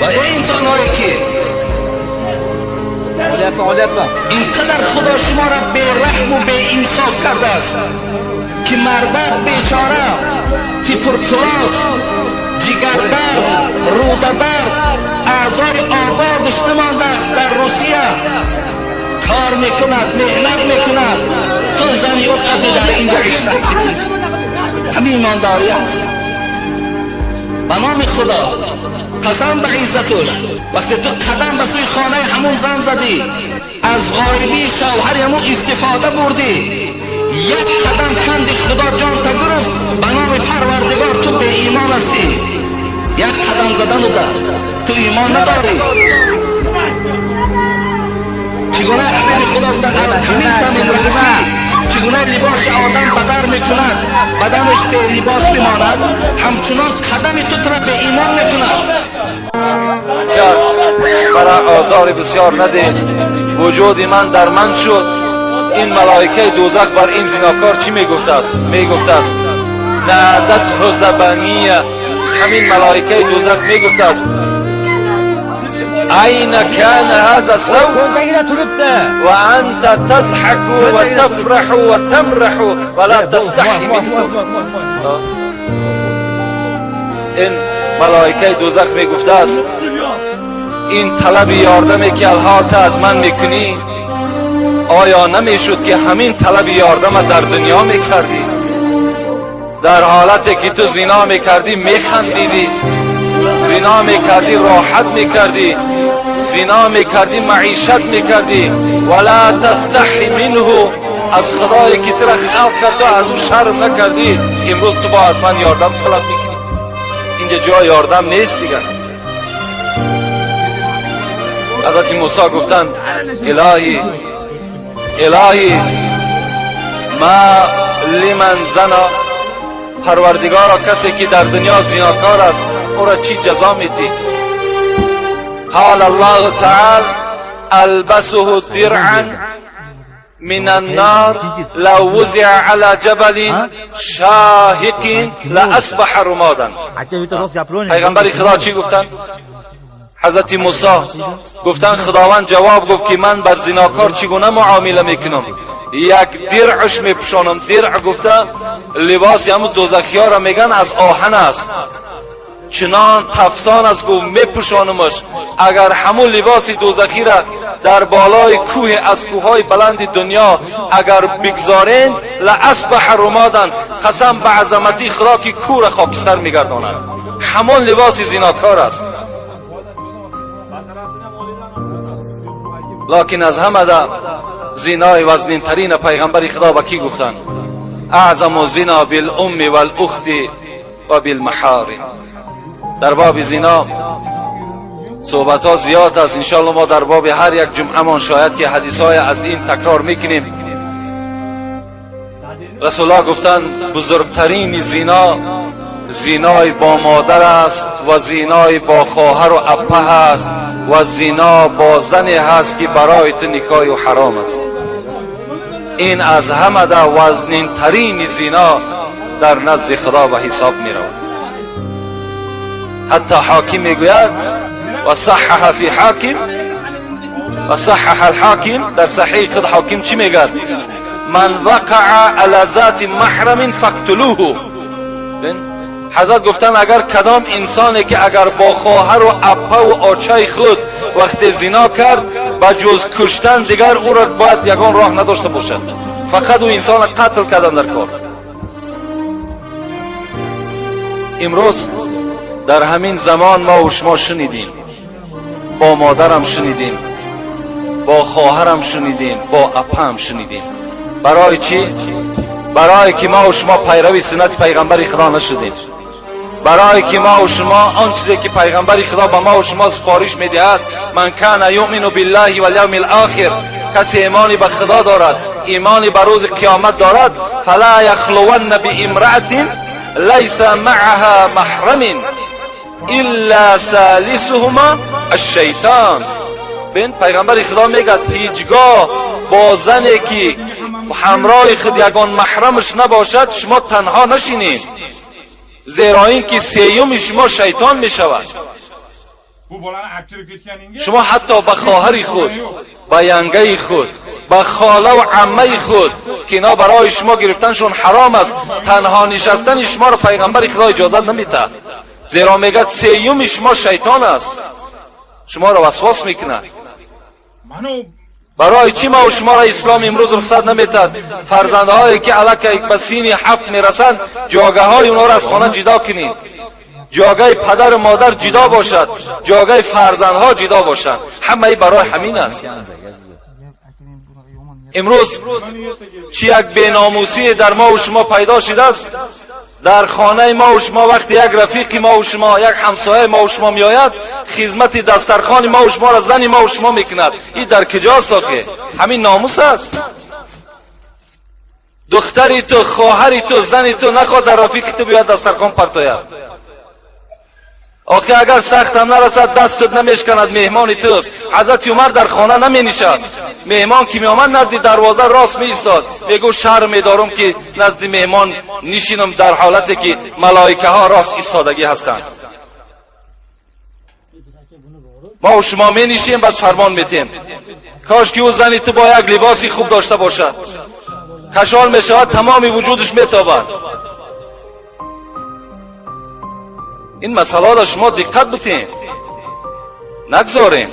و این انسان‌هایی که اینقدر خدا شما را بی‌رحم و بی‌انصاف کرده است که مردک بیچاره تیپرکلاس، جگردرد، روده‌درد، اعضای آبادش نمانده است در روسیه کار میکند، محنت میکند، تو زنی و قدی در اینجا اشتراک کنید. همین ایمانداری است. به نام خدا قسم به عزتش وقتی تو قدم به سوی خانه همون زن زدی، از غایبی شوهر همون استفاده بردی، یک قدم کندی خدا جان تا گرفت، به نام پروردگار تو به ایمان هستی. یک قدم زدن رو در تو ایمان نداری. چگونه حبیب خدا گفتن القمیص من رأسی، چگونه لباس آدم بدر میکند بدنش به لباس میماند، همچنان قدم تو را به ایمان میکند. برای آزار بسیار نده، وجود من در من شد. این ملائکه دوزخ بر این زناکار چی میگفته است؟ میگفته است نعدته زبانیه. همین ملائکه دوزخ میگفته است این کان هذا الصوت و انت تضحك و تفرح و تمرح ولا تستحي منه. این ملائکه دوزخ میگفته است این طلب یاردمی که الحاط از من میکنی، آیا نمیشد که همین طلب یاردم در دنیا میکردی؟ در حالتی که تو زنا میکردی میخندیدی، زنا میکردی راحت میکردی، زنا میکردی معیشت میکردی. ولا تستحی منه، از خدایی که تو را خلق کرد تو از او شرم نکردی. امروز تو با از من یاردم طلب میکنی. اینجا جای یاردم نیست دیگه. حضرت موسی گفتن الهی ما لمن زنا، پروردگارا کسی که در دنیا زناکار است او را چی جزا میدی؟ قال الله تعالی البسه درعا من النار لو وزع على جبل شاهق لاصبح رمادا. پیغمبر خدا چی گفتن؟ حضرت موسی گفتن خداوند جواب گفت که من بر زناکار چگونه معامله میکنم؟ یک درعش میپوشانم. درع گفته لباس همون دوزخی‌ها را میگن از آهن است، چنان تفسان است گفت میپوشانمش. اگر همون لباس دوزخی را در بالای کوه از کوههای بلند دنیا اگر بگذارین لاصبح رمادا، قسم به عظمتی خدا که کوه را خاکستر میگرداند. همون لباس زناکار است. لکن از همه ده زنای وزنین ترین پیغمبر خدا با کی گفتن؟ اعظم زنا بالام والاخت و بالمحارم. در باب زنا صحبت ها زیاد است. انشاءالله ما در باب هر یک جمعه من شاید که حدیث های از این تکرار میکنیم. رسول الله گفتن بزرگترین زنا زنای با مادر است و زنای با خواهر و اپه است و زنا با زنی هست که برای تو نکاح و حرام است. این از همه در وزنین ترین زنا در نزد خدا و حساب می رود. حتی حاکم می گوید و صحح فی حاکم و صحح الحاکم، در صحیح خود حاکم چی می گوید؟ من وقع علی ذات محرم فاقتلوه. حضرت گفتن اگر کدام انسانی که اگر با خواهر و اپه و آچه خود وقت زنا کرد با جز کشتن دیگر او را باید یگان راه نداشته باشد، فقط او انسان قتل کردن در کار. امروز در همین زمان ما و شما شنیدیم، با مادرم شنیدیم، با خواهرم شنیدیم، با اپه هم شنیدیم. برای چی؟ برای که ما و شما پیروی سنت پیغمبر خدا نشدیم. برای که ما و شما آن چیزی که پیغمبر خدا به ما و شما سفارش میدهد، من کان یؤمن بالله والیوم الاخر، کسی ایمانی به خدا دارد، ایمانی به روز قیامت دارد، فلا یخلون بامرأة لیس معها محرم الا ثالثهما الشیطان. ببین پیغمبر خدا میگه هیچگاه با زنی که همراه خود یگان محرمش نباشد شما تنها نشینید، زیرا این که سیوم شما شیطان می شود. شما حتی به خواهر خود، به ینگه خود، به خاله و عمه خود که اینا برای شما گرفتنشون حرام است، تنها نشستن شما را پیغمبر خدا اجازت نمیده، زیرا میگه سیوم شما شیطان است، شما را وسواس میکنه. برای چی ما و شما را اسلام امروز رخصت نمیدهد فرزندهایی که الک به سین 7 میرسند جاگه های اونا را از خانه جدا کنید، جاگه پدر و مادر جدا باشد، جاگه فرزندها جدا باشد. همه برای همین است. امروز چی یک بیناموسی در ما و شما پیدا شده است. در خانه ما و شما وقتی یک رفیق ما و شما، یک همسایه ما و شما میآید، خدمت دسترخوان ما و شما را زن ما و شما میکند. این در کجاست آخه؟ همین ناموس است. دختری تو، خواهری تو، زنی تو نخواد در رفیق تو بیاد دسترخوان پرتاید. آخه اگر سخت هم نرسد دستت نمیشکند، مهمان توست. حضرت عمر در خانه نمی نشست، مهمان که می آمد نزد دروازه راست می ایستاد، میگو شرم میدارم که نزد مهمان نشینم در حالتی که ملائکه ها راست ایستادگی هستند. ما و شما می نشیم بس فرمان میتیم. کاش که او زنی تو با یک لباسی خوب داشته باشد، کشال می شود تمام وجودش میتابد. این مسئله را شما دقت بتین، نگذاریم.